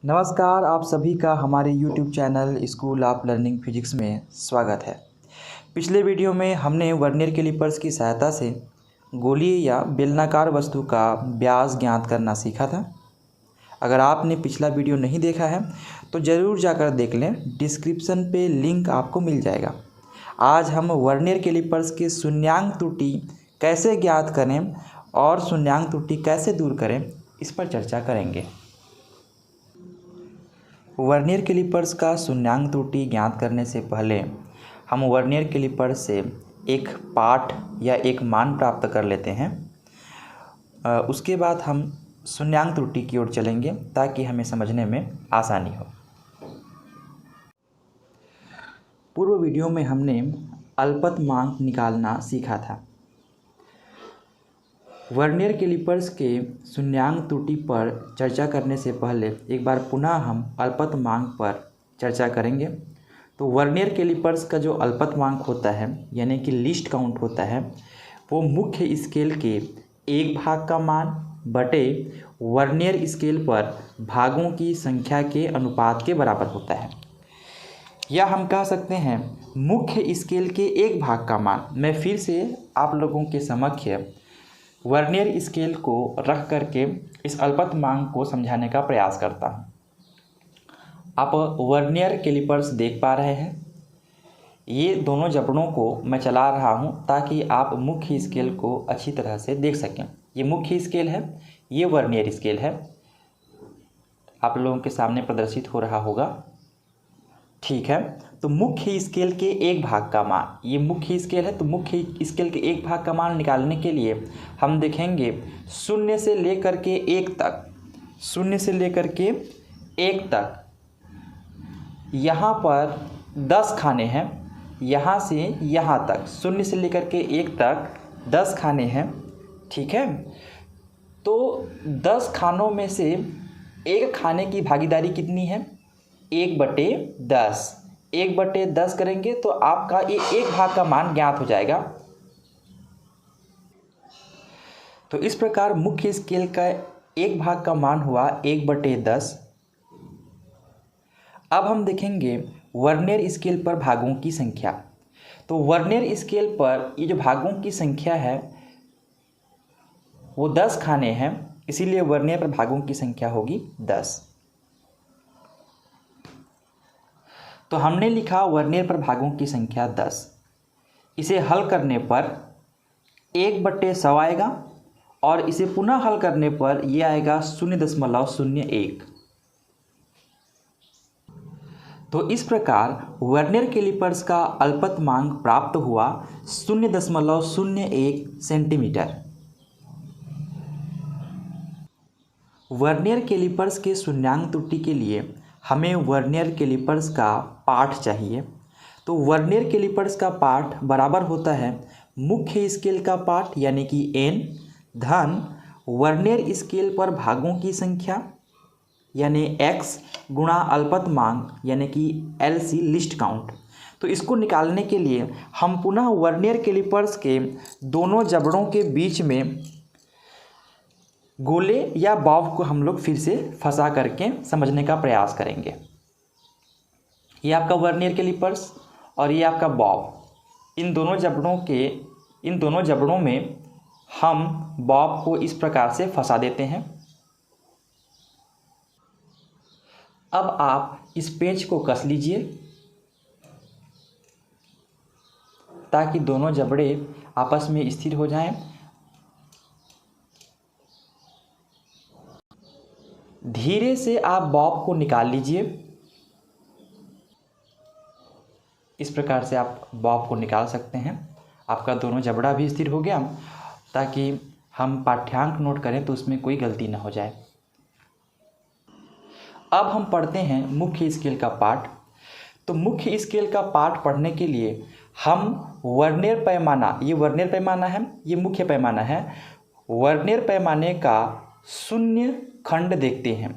नमस्कार, आप सभी का हमारे YouTube channel school of learning physics में स्वागत है। पिछले वीडियो में हमने वर्नियर कैलिपर्स की सहायता से गोलीय या बेलनाकार वस्तु का व्यास ज्ञात करना सीखा था। अगर आपने पिछला वीडियो नहीं देखा है तो ज़रूर जाकर देख लें, डिस्क्रिप्शन पे लिंक आपको मिल जाएगा। आज हम वर्नियर कैलिपर्स के शून्यांक त्रुटि कैसे ज्ञात करें और शून्यांक त्रुटि कैसे दूर करें, इस पर चर्चा करेंगे। वर्नियर कैलिपर्स का शून्यांक त्रुटि ज्ञात करने से पहले हम वर्नियर कैलिपर्स से एक पाठ या एक मान प्राप्त कर लेते हैं। उसके बाद हम शून्यांक त्रुटि की ओर चलेंगे ताकि हमें समझने में आसानी हो। पूर्व वीडियो में हमने अल्पतमांक निकालना सीखा था। वर्नियर कैलिपर्स के शून्यांक त्रुटि पर चर्चा करने से पहले एक बार पुनः हम अल्पतमांक पर चर्चा करेंगे। तो वर्नियर कैलिपर्स का जो अल्पतमांक होता है यानी कि लीस्ट काउंट होता है, वो मुख्य स्केल के एक भाग का मान बटे वर्नियर स्केल पर भागों की संख्या के अनुपात के बराबर होता है। या हम कह सकते हैं मुख्य स्केल के एक भाग का मान। मैं फिर से आप लोगों के समक्ष वर्नियर स्केल को रख करके इस अल्पतमांक को समझाने का प्रयास करता हूँ। आप वर्नियर कैलिपर्स देख पा रहे हैं। ये दोनों जबड़ों को मैं चला रहा हूँ ताकि आप मुख्य स्केल को अच्छी तरह से देख सकें। ये मुख्य स्केल है, ये वर्नियर स्केल है। आप लोगों के सामने प्रदर्शित हो रहा होगा, ठीक है। तो मुख्य स्केल के एक भाग का मान, ये मुख्य स्केल है, तो मुख्य स्केल के एक भाग का मान निकालने के लिए हम देखेंगे शून्य से लेकर के एक तक, शून्य से लेकर के एक तक यहाँ पर 10 खाने हैं। यहाँ से यहाँ तक शून्य से लेकर के एक तक 10 खाने हैं, ठीक है। तो 10 खानों में से एक खाने की भागीदारी कितनी है? 1/10। 1/10 करेंगे तो आपका ये एक भाग का मान ज्ञात हो जाएगा। तो इस प्रकार मुख्य स्केल का एक भाग का मान हुआ 1/10। अब हम देखेंगे वर्नियर स्केल पर भागों की संख्या। तो वर्नियर स्केल पर ये जो भागों की संख्या है वो 10 खाने हैं, इसीलिए वर्नियर पर भागों की संख्या होगी 10। तो हमने लिखा वर्नियर पर भागों की संख्या 10। इसे हल करने पर 1/100 आएगा और इसे पुनः हल करने पर यह आएगा 0.01। तो इस प्रकार वर्नियर कैलिपर्स का अल्पतमांक प्राप्त हुआ 0.01 सेंटीमीटर। वर्नियर कैलिपर्स के शून्यांक त्रुटि के लिए हमें वर्नियर कैलिपर्स का पाठ चाहिए। तो वर्नियर कैलिपर्स का पाठ बराबर होता है मुख्य स्केल का पाठ यानी कि n धन वर्नियर स्केल पर भागों की संख्या यानी x गुणा अल्पतमांक यानी कि LC लिस्ट काउंट। तो इसको निकालने के लिए हम पुनः वर्नियर कैलिपर्स के दोनों जबड़ों के बीच में गोले या बॉब को हम लोग फिर से फंसा करके समझने का प्रयास करेंगे। ये आपका वर्नियर कैलिपर्स और ये आपका बॉब। इन दोनों जबड़ों में हम बॉब को इस प्रकार से फंसा देते हैं। अब आप इस पेंच को कस लीजिए ताकि दोनों जबड़े आपस में स्थिर हो जाएं। धीरे से आप बॉब को निकाल लीजिए। इस प्रकार से आप बॉब को निकाल सकते हैं। आपका दोनों जबड़ा भी स्थिर हो गया ताकि हम पाठ्यांक नोट करें तो उसमें कोई गलती ना हो जाए। अब हम पढ़ते हैं मुख्य स्केल का पाठ। तो मुख्य स्केल का पाठ पढ़ने के लिए हम वर्नियर पैमाना, ये वर्नियर पैमाना है, ये मुख्य पैमाना है, वर्नियर पैमाने का शून्य खंड देखते हैं।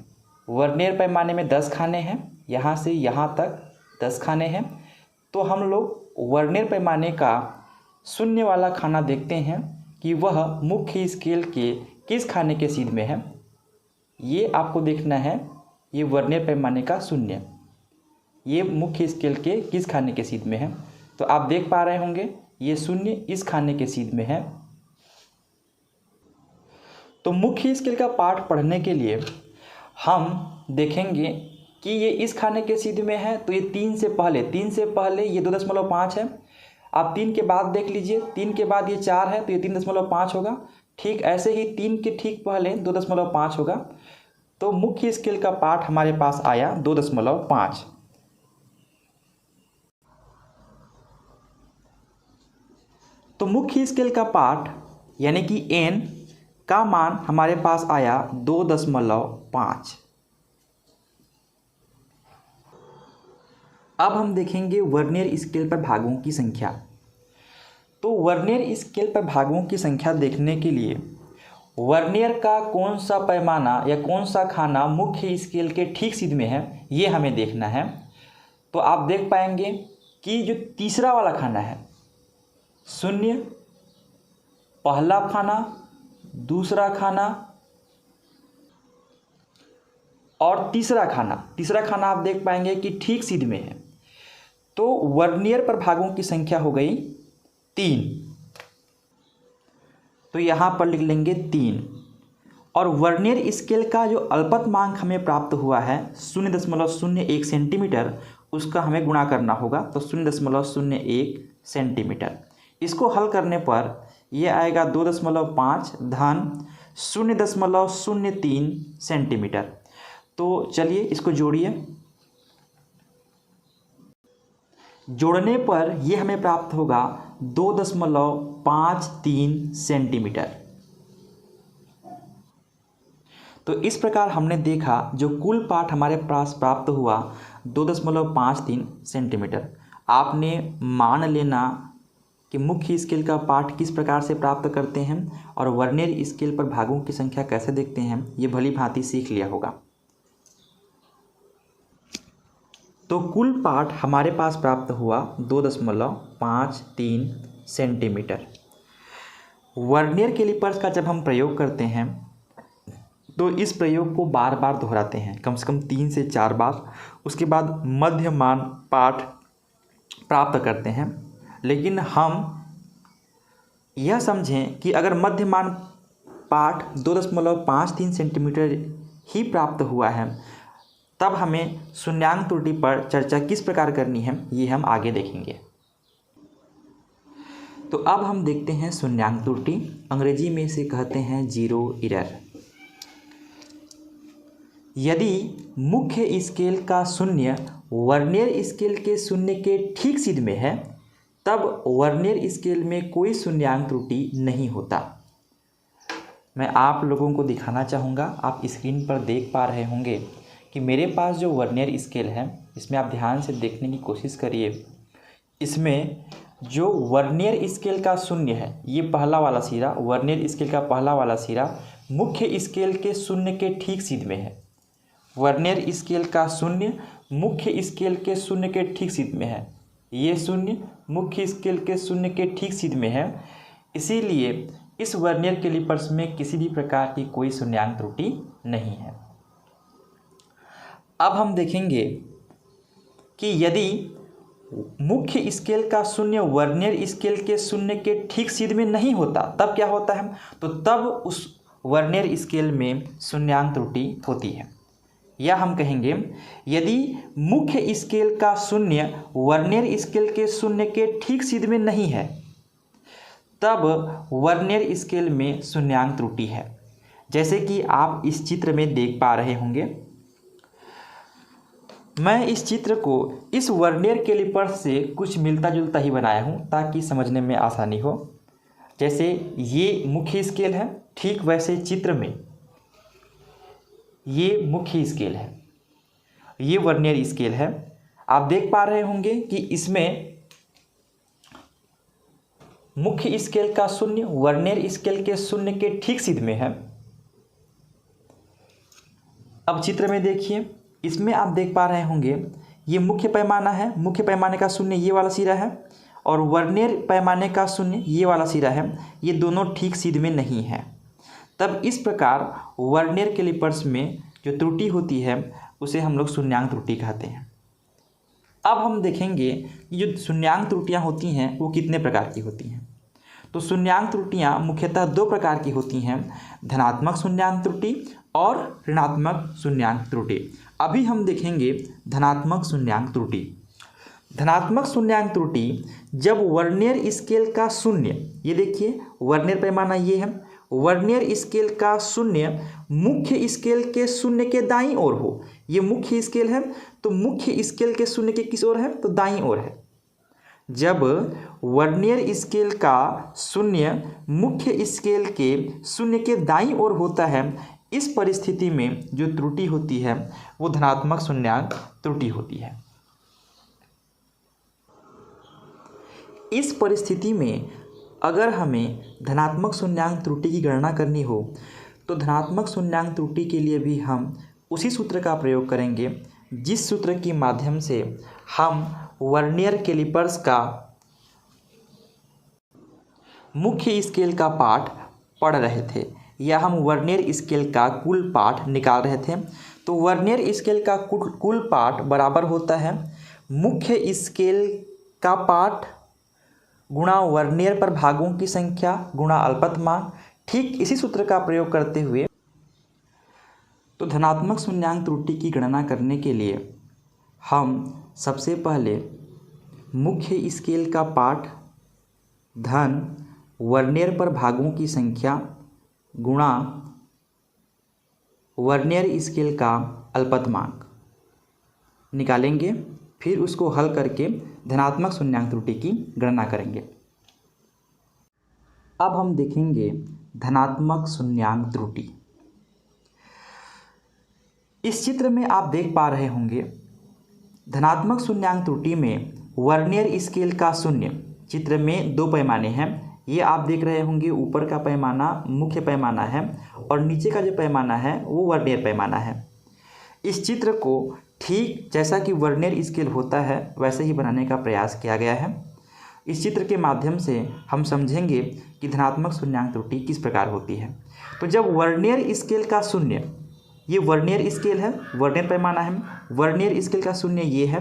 वर्नियर पैमाने में 10 खाने हैं, यहाँ से यहाँ तक 10 खाने हैं। तो हम लोग वर्नियर पैमाने का शून्य वाला खाना देखते हैं कि वह मुख्य स्केल के किस खाने के सीध में है। ये आपको देखना है ये वर्नियर पैमाने का शून्य, ये मुख्य स्केल के किस खाने के सीध में है? तो आप देख पा रहे होंगे ये शून्य इस खाने के सीध में है। तो मुख्य स्केल का पाठ पढ़ने के लिए हम देखेंगे कि ये इस खाने के सीध में है, तो ये 3 से पहले ये 2.5 है। आप 3 के बाद देख लीजिए, 3 के बाद ये 4 है, तो ये 3.5 होगा। ठीक ऐसे ही 3 के ठीक पहले 2.5 होगा। तो मुख्य स्केल का पाठ हमारे पास आया 2.5। तो मुख्य स्केल का पाठ यानी कि n का मान हमारे पास आया 2.5। अब हम देखेंगे वर्नियर स्केल पर भागों की संख्या। तो वर्नियर स्केल पर भागों की संख्या देखने के लिए वर्नियर का कौन सा पैमाना या कौन सा खाना मुख्य स्केल के ठीक सीध में है, ये हमें देखना है। तो आप देख पाएंगे कि जो तीसरा वाला खाना है, शून्य, पहला खाना, दूसरा खाना और तीसरा खाना आप देख पाएंगे कि ठीक सीध में है। तो वर्नियर पर भागों की संख्या हो गई 3। तो यहाँ पर लिख लेंगे 3। और वर्नियर स्केल का जो अल्पतमांक हमें प्राप्त हुआ है 0.01 सेंटीमीटर, उसका हमें गुणा करना होगा। तो 0.01 सेंटीमीटर, इसको हल करने पर यह आएगा 2.5 धन 0.03 सेंटीमीटर। तो चलिए इसको जोड़िए। जोड़ने पर यह हमें प्राप्त होगा 2.53 सेंटीमीटर। तो इस प्रकार हमने देखा जो कुल पाठ हमारे पास प्राप्त हुआ 2.53 सेंटीमीटर। आपने मान लेना कि मुख्य स्केल का पाठ किस प्रकार से प्राप्त करते हैं और वर्नियर स्केल पर भागों की संख्या कैसे देखते हैं, ये भली भांति सीख लिया होगा। तो कुल पाठ हमारे पास प्राप्त हुआ 2.53 सेंटीमीटर। वर्नियर कैलिपर्स का जब हम प्रयोग करते हैं तो इस प्रयोग को बार बार दोहराते हैं, कम से कम 3 से 4 बार। उसके बाद मध्यमान पाठ प्राप्त करते हैं। लेकिन हम यह समझें कि अगर मध्यमान पाठ 2.53 सेंटीमीटर ही प्राप्त हुआ है, तब हमें शून्यांक त्रुटि पर चर्चा किस प्रकार करनी है, ये हम आगे देखेंगे। तो अब हम देखते हैं शून्यांक त्रुटि, अंग्रेजी में इसे कहते हैं जीरो एरर। यदि मुख्य स्केल का शून्य वर्नियर स्केल के शून्य के ठीक सीध में है, तब वर्नियर स्केल में कोई शून्यांक त्रुटि नहीं होता। मैं आप लोगों को दिखाना चाहूँगा, आप स्क्रीन पर देख पा रहे होंगे कि मेरे पास जो वर्नियर स्केल है, इसमें आप ध्यान से देखने की कोशिश करिए। इसमें जो वर्नियर स्केल का शून्य है, ये पहला वाला सिरा, वर्नियर स्केल का पहला वाला सिरा मुख्य स्केल के शून्य के ठीक सीध में है। वर्नियर स्केल का शून्य मुख्य स्केल के शून्य के ठीक सीध में है। ये शून्य मुख्य स्केल के शून्य के ठीक सीध में है। इसीलिए इस वर्नियर कैलिपर्स में किसी भी प्रकार की कोई शून्यांक त्रुटि नहीं है। अब हम देखेंगे कि यदि मुख्य स्केल का शून्य वर्नियर स्केल के शून्य के ठीक सीध में नहीं होता, तब क्या होता है? तो तब उस वर्नियर स्केल में शून्यांक त्रुटि होती है। या हम कहेंगे यदि मुख्य स्केल का शून्य वर्नियर स्केल के शून्य के ठीक सीध में नहीं है, तब वर्नियर स्केल में शून्यांक त्रुटि है। जैसे कि आप इस चित्र में देख पा रहे होंगे। मैं इस चित्र को इस वर्नियर कैलिपर से कुछ मिलता जुलता ही बनाया हूँ ताकि समझने में आसानी हो। जैसे ये मुख्य स्केल है, ठीक वैसे चित्र में ये मुख्य स्केल है, ये वर्नियर स्केल है। आप देख पा रहे होंगे कि इसमें मुख्य स्केल का शून्य वर्नियर स्केल के शून्य के ठीक सीध में है। अब चित्र में देखिए, इसमें आप देख पा रहे होंगे ये मुख्य पैमाना है, मुख्य पैमाने का शून्य ये वाला सिरा है और वर्नियर पैमाने का शून्य ये वाला सिरा है। ये दोनों ठीक सीध में नहीं है। तब इस प्रकार वर्नियर कैलिपर्स में जो त्रुटि होती है उसे हम लोग शून्यांक त्रुटि कहते हैं। अब हम देखेंगे कि जो शून्यांक त्रुटियां होती हैं वो कितने प्रकार की होती हैं। तो शून्यांक त्रुटियां मुख्यतः दो प्रकार की होती हैं, धनात्मक शून्यांक त्रुटि और ऋणात्मक शून्यांक त्रुटि। अभी हम देखेंगे धनात्मक शून्यांक त्रुटि। धनात्मक शून्यांक त्रुटि जब वर्नियर स्केल का शून्य, ये देखिए वर्नियर पैमाना ये है, वर्नियर स्केल का शून्य मुख्य स्केल के शून्य के दाईं ओर हो। ये मुख्य स्केल है तो मुख्य स्केल के शून्य के किस ओर है, तो दाईं ओर है। जब वर्नियर स्केल का शून्य मुख्य स्केल के शून्य के दाईं ओर होता है, इस परिस्थिति में जो त्रुटि होती है वो धनात्मक शून्यांक त्रुटि होती है। इस परिस्थिति में अगर हमें धनात्मक शून्यांक त्रुटि की गणना करनी हो तो धनात्मक शून्यांक त्रुटि के लिए भी हम उसी सूत्र का प्रयोग करेंगे जिस सूत्र के माध्यम से हम वर्नियर कैलिपर्स का मुख्य स्केल का पाठ पढ़ रहे थे, या हम वर्नियर स्केल का कुल पाठ निकाल रहे थे। तो वर्नियर स्केल का कुल पाठ बराबर होता है मुख्य स्केल का पाठ गुणा वर्नियर पर भागों की संख्या गुणा अल्पतमांक। ठीक इसी सूत्र का प्रयोग करते हुए तो धनात्मक शून्यांक त्रुटि की गणना करने के लिए हम सबसे पहले मुख्य स्केल का पाठ धन वर्नियर पर भागों की संख्या गुणा वर्नियर स्केल का अल्पतमांक निकालेंगे, फिर उसको हल करके धनात्मक शून्यांक त्रुटि की गणना करेंगे। अब हम देखेंगे धनात्मक शून्यांक त्रुटि। इस चित्र में आप देख पा रहे होंगे धनात्मक शून्यांक त्रुटि में वर्नियर स्केल का शून्य, चित्र में दो पैमाने हैं, ये आप देख रहे होंगे ऊपर का पैमाना मुख्य पैमाना है और नीचे का जो पैमाना है वो वर्नियर पैमाना है। इस चित्र को ठीक जैसा कि वर्नियर स्केल होता है वैसे ही बनाने का प्रयास किया गया है। इस चित्र के माध्यम से हम समझेंगे कि धनात्मक शून्यांक त्रुटि किस प्रकार होती है। तो जब वर्नियर स्केल का शून्य, ये वर्नियर स्केल है, वर्नियर पैमाना है, वर्नियर स्केल का शून्य ये है,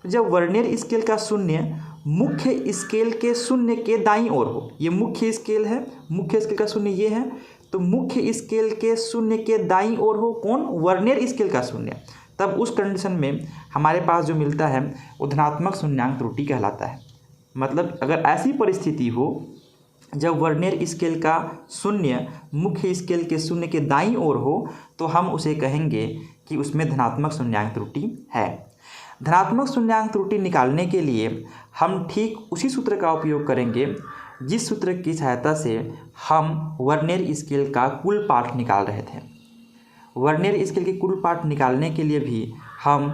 तो जब वर्नियर स्केल का शून्य मुख्य स्केल के शून्य के दाईं ओर हो, ये मुख्य स्केल है, मुख्य स्केल का शून्य ये है, तो मुख्य स्केल के शून्य के दाईं ओर हो कौन, वर्नियर स्केल का शून्य, तब उस कंडीशन में हमारे पास जो मिलता है वो धनात्मक शून्यांक त्रुटि कहलाता है। मतलब अगर ऐसी परिस्थिति हो जब वर्नियर स्केल का शून्य मुख्य स्केल के शून्य के दाईं ओर हो तो हम उसे कहेंगे कि उसमें धनात्मक शून्यांक त्रुटि है। धनात्मक शून्यांक त्रुटि निकालने के लिए हम ठीक उसी सूत्र का उपयोग करेंगे जिस सूत्र की सहायता से हम वर्नियर स्केल का कुल पाठ निकाल रहे थे। वर्नियर स्केल के कुल पाठ निकालने के लिए भी हम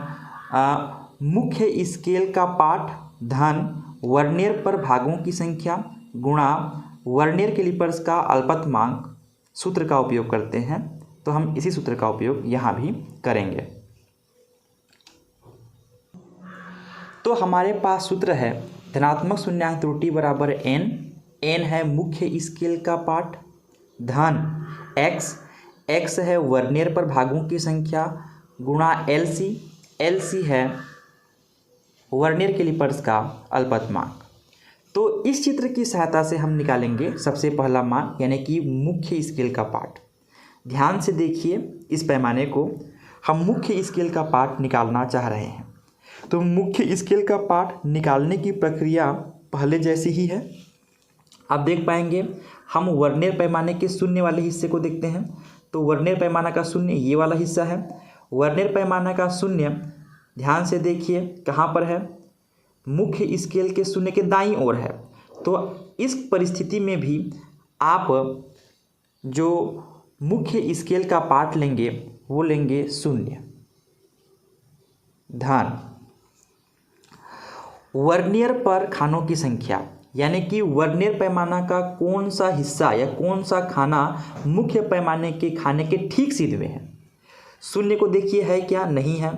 मुख्य स्केल का पाठ धन वर्नियर पर भागों की संख्या गुणा वर्नियर कैलिपर्स का अल्पतमांक सूत्र का उपयोग करते हैं। तो हम इसी सूत्र का उपयोग यहाँ भी करेंगे। तो हमारे पास सूत्र है धनात्मक शून्यांक त्रुटि बराबर n, n है मुख्य स्केल का पाठ, धन x, x है वर्नियर पर भागों की संख्या गुणा LC, LC है वर्नियर कैलिपर्स का अल्पतमांक। तो इस चित्र की सहायता से हम निकालेंगे सबसे पहला मान यानी कि मुख्य स्केल का पाठ। ध्यान से देखिए इस पैमाने को, हम मुख्य स्केल का पाठ निकालना चाह रहे हैं। तो मुख्य स्केल का पाठ निकालने की प्रक्रिया पहले जैसी ही है। आप देख पाएंगे हम वर्नियर पैमाने के शून्य वाले हिस्से को देखते हैं। तो वर्नियर पैमाना का शून्य ये वाला हिस्सा है। वर्नियर पैमाना का शून्य ध्यान से देखिए कहाँ पर है, मुख्य स्केल के शून्य के दाईं ओर है। तो इस परिस्थिति में भी आप जो मुख्य स्केल का पाठ लेंगे वो लेंगे शून्य, धन वर्नियर पर खानों की संख्या, यानी कि वर्नियर पैमाना का कौन सा हिस्सा या कौन सा खाना मुख्य पैमाने के खाने के ठीक सीधे में है। शून्य को देखिए है क्या, नहीं है।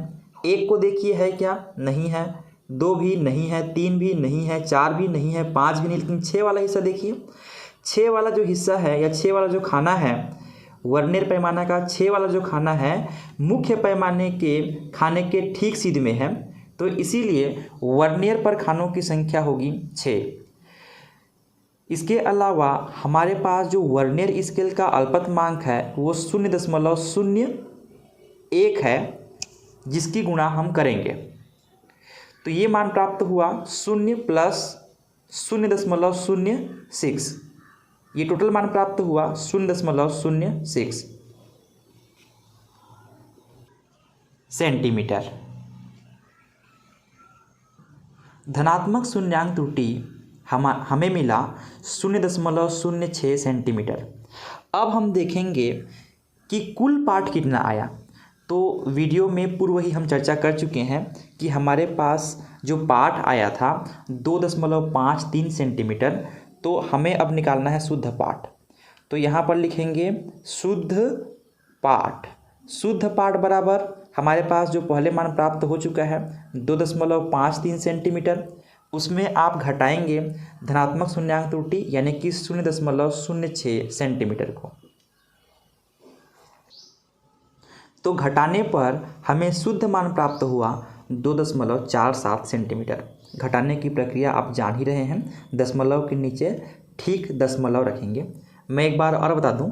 एक को देखिए है क्या, नहीं है। दो भी नहीं है, तीन भी नहीं है, चार भी नहीं है, पाँच भी नहीं। लेकिन छः वाला हिस्सा देखिए, छः वाला जो हिस्सा है या छः वाला जो खाना है वर्नियर पैमाना का 6 वाला जो खाना है मुख्य पैमाने के खाने के ठीक सीध में है, तो इसीलिए वर्नियर पर खानों की संख्या होगी 6। इसके अलावा हमारे पास जो वर्नियर स्केल का अल्पतमांक है वो 0.01 है, जिसकी गुणा हम करेंगे तो ये मान प्राप्त हुआ 0 प्लस 0.06, ये टोटल मान प्राप्त हुआ 0.06 सेंटीमीटर। धनात्मक शून्यांक त्रुटि हमें मिला 0.06 सेंटीमीटर। अब हम देखेंगे कि कुल पाठ कितना आया। तो वीडियो में पूर्व ही हम चर्चा कर चुके हैं कि हमारे पास जो पाठ आया था 2.53 सेंटीमीटर, तो हमें अब निकालना है शुद्ध पाठ। तो यहाँ पर लिखेंगे शुद्ध पाठ। शुद्ध पाठ बराबर हमारे पास जो पहले मान प्राप्त हो चुका है 2.53 सेंटीमीटर, उसमें आप घटाएंगे धनात्मक शून्यांक त्रुटि यानी कि 0.06 सेंटीमीटर को। तो घटाने पर हमें शुद्ध मान प्राप्त हुआ 2.47 सेंटीमीटर। घटाने की प्रक्रिया आप जान ही रहे हैं, दशमलव के नीचे ठीक दशमलव रखेंगे। मैं एक बार और बता दूं,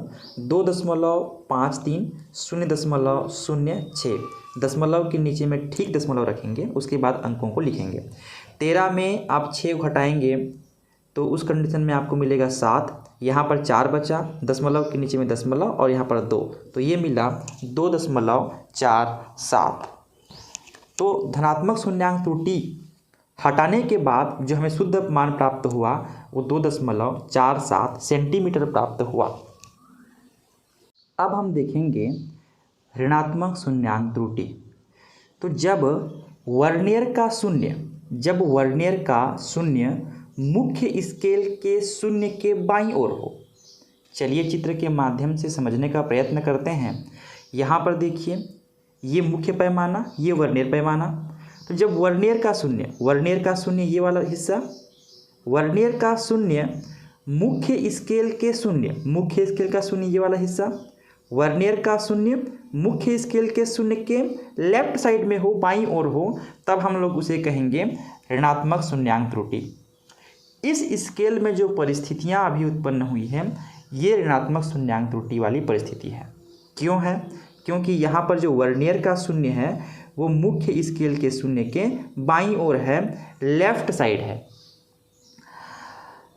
2.53 0.06 दशमलव के नीचे में ठीक दशमलव रखेंगे, उसके बाद अंकों को लिखेंगे। 13 में आप 6 घटाएंगे तो उस कंडीशन में आपको मिलेगा 7, यहाँ पर 4 बचा, दशमलव के नीचे में दशमलव और यहाँ पर 2, तो ये मिला 2.47। तो धनात्मक शून्यांक त्रुटि हटाने के बाद जो हमें शुद्ध मान प्राप्त हुआ वो 2.47 सेंटीमीटर प्राप्त हुआ। अब हम देखेंगे ऋणात्मक शून्यांक त्रुटि। तो जब वर्नियर का शून्य मुख्य स्केल के शून्य के बाईं ओर हो। चलिए चित्र के माध्यम से समझने का प्रयत्न करते हैं। यहाँ पर देखिए, ये मुख्य पैमाना, ये वर्नियर पैमाना। तो जब वर्नियर का शून्य ये वाला हिस्सा, वर्नियर का शून्य मुख्य स्केल का शून्य ये वाला हिस्सा, वर्नियर का शून्य मुख्य स्केल के शून्य के लेफ्ट साइड में हो, बाईं ओर हो, तब हम लोग उसे कहेंगे ऋणात्मक शून्यांक त्रुटि। इस स्केल में जो परिस्थितियां अभी उत्पन्न हुई हैं ये ऋणात्मक शून्यांक त्रुटि वाली परिस्थिति है। क्यों है? क्योंकि यहाँ पर जो वर्नियर का शून्य है वो मुख्य स्केल के शून्य के बाईं ओर है, लेफ्ट साइड है।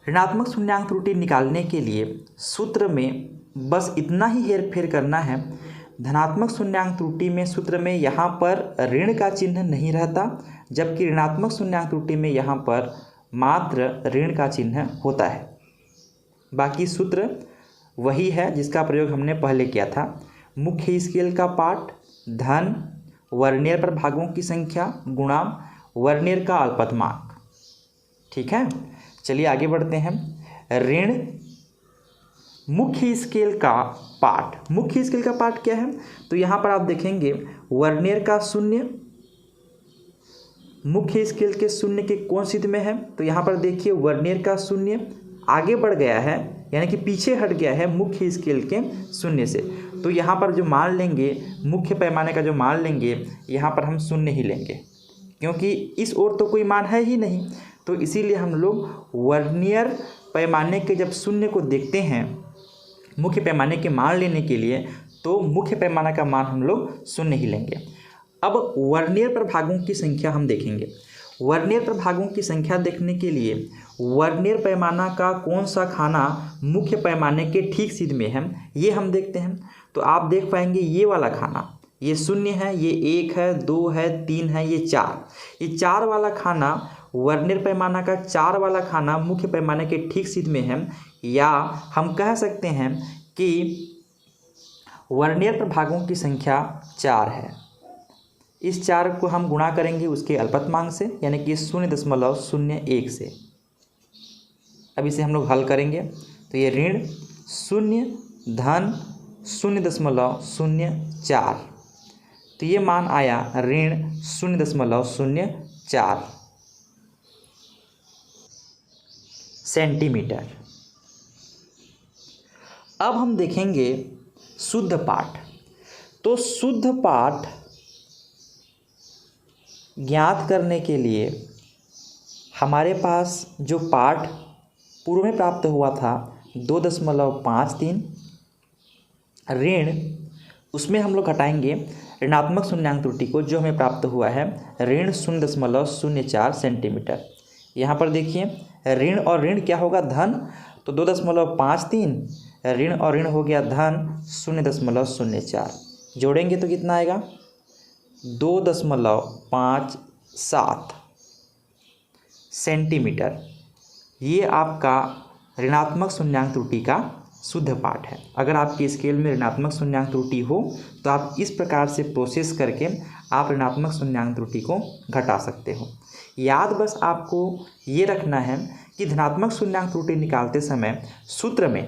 ऋणात्मक शून्यांक त्रुटि निकालने के लिए सूत्र में बस इतना ही हेरफेर करना है। धनात्मक शून्यांक त्रुटि में सूत्र में यहाँ पर ऋण का चिन्ह नहीं रहता, जबकि ऋणात्मक शून्यांक त्रुटि में यहाँ पर मात्र ऋण का चिन्ह होता है। बाकी सूत्र वही है जिसका प्रयोग हमने पहले किया था। मुख्य स्केल का पाठ धन वर्नियर पर भागों की संख्या गुणा वर्नियर का अल्पतमांक। ठीक है, चलिए आगे बढ़ते हैं। ऋण मुख्य स्केल का पाठ। मुख्य स्केल का पाठ क्या है? तो यहाँ पर आप देखेंगे वर्नियर का शून्य मुख्य स्केल के शून्य के कौन सिद्ध में है? तो यहाँ पर देखिए वर्नियर का शून्य आगे बढ़ गया है, यानी कि पीछे हट गया है मुख्य स्केल के शून्य से। तो यहाँ पर जो मान लेंगे, मुख्य पैमाने का जो मान लेंगे, यहाँ पर हम शून्य ही लेंगे, क्योंकि इस ओर तो कोई मान है ही नहीं। तो इसीलिए हम लोग वर्नियर पैमाने के जब शून्य को देखते हैं मुख्य पैमाने के मान लेने के लिए, तो मुख्य पैमाना का मान हम लोग शून्य ही लेंगे। अब वर्नियर पर भागों की संख्या हम देखेंगे। वर्नियर पर भागों की संख्या देखने के लिए वर्नियर पैमाना का कौन सा खाना मुख्य पैमाने के ठीक सिद्ध में है ये हम देखते हैं। तो आप देख पाएंगे ये वाला खाना, ये शून्य है, ये 1 है, 2 है, 3 है, ये 4। ये 4 वाला खाना वर्नियर पैमाना का 4 वाला खाना मुख्य पैमाने के ठीक सिद्ध में है, या हम कह सकते हैं कि वर्नियर पर भागों की संख्या 4 है। इस 4 को हम गुणा करेंगे उसके अल्पतमांक से, यानी कि 0.01 से। अब इसे हम लोग हल करेंगे तो ये ऋण 0 धन 0.04, तो ये मान आया ऋण 0.04 सेंटीमीटर। अब हम देखेंगे शुद्ध पाठ। तो शुद्ध पाठ ज्ञात करने के लिए हमारे पास जो पाठ पूर्व में प्राप्त हुआ था 2.53 ऋण, उसमें हम लोग घटाएंगे ऋणात्मक शून्यांक त्रुटि को, जो हमें प्राप्त हुआ है ऋण 0.04 सेंटीमीटर। यहाँ पर देखिए ऋण और ऋण क्या होगा, धन, तो 2.53 ऋण और ऋण हो गया धन 0.04, जोड़ेंगे तो कितना आएगा 2.57 सेंटीमीटर। ये आपका ऋणात्मक शून्यांक त्रुटि का शुद्ध पाठ है। अगर आपके स्केल में ऋणात्मक शून्यांक त्रुटि हो तो आप इस प्रकार से प्रोसेस करके आप ऋणात्मक शून्यांक त्रुटि को घटा सकते हो। याद बस आपको ये रखना है कि धनात्मक शून्यांक त्रुटि निकालते समय सूत्र में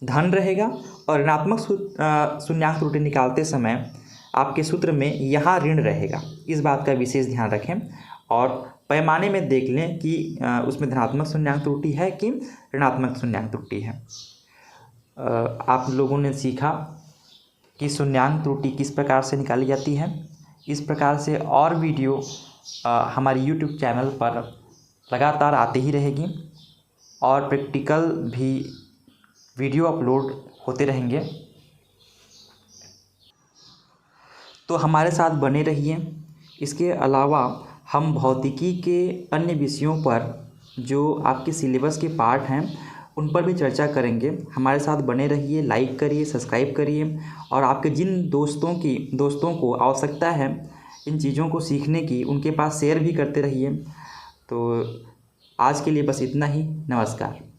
धन रहेगा और ऋणात्मक शून्यांक त्रुटि निकालते समय आपके सूत्र में यहाँ ऋण रहेगा। इस बात का विशेष ध्यान रखें और पैमाने में देख लें कि उसमें धनात्मक शून्यांक त्रुटि है कि ऋणात्मक शून्यांक त्रुटि है। आप लोगों ने सीखा कि शून्यांक त्रुटि किस प्रकार से निकाली जाती है। इस प्रकार से और वीडियो हमारी YouTube चैनल पर लगातार आती ही रहेगी और प्रैक्टिकल भी वीडियो अपलोड होते रहेंगे, तो हमारे साथ बने रहिए। इसके अलावा हम भौतिकी के अन्य विषयों पर जो आपके सिलेबस के पार्ट हैं उन पर भी चर्चा करेंगे। हमारे साथ बने रहिए, लाइक करिए, सब्सक्राइब करिए और आपके जिन दोस्तों को आवश्यकता है इन चीज़ों को सीखने की, उनके पास शेयर भी करते रहिए। तो आज के लिए बस इतना ही। नमस्कार।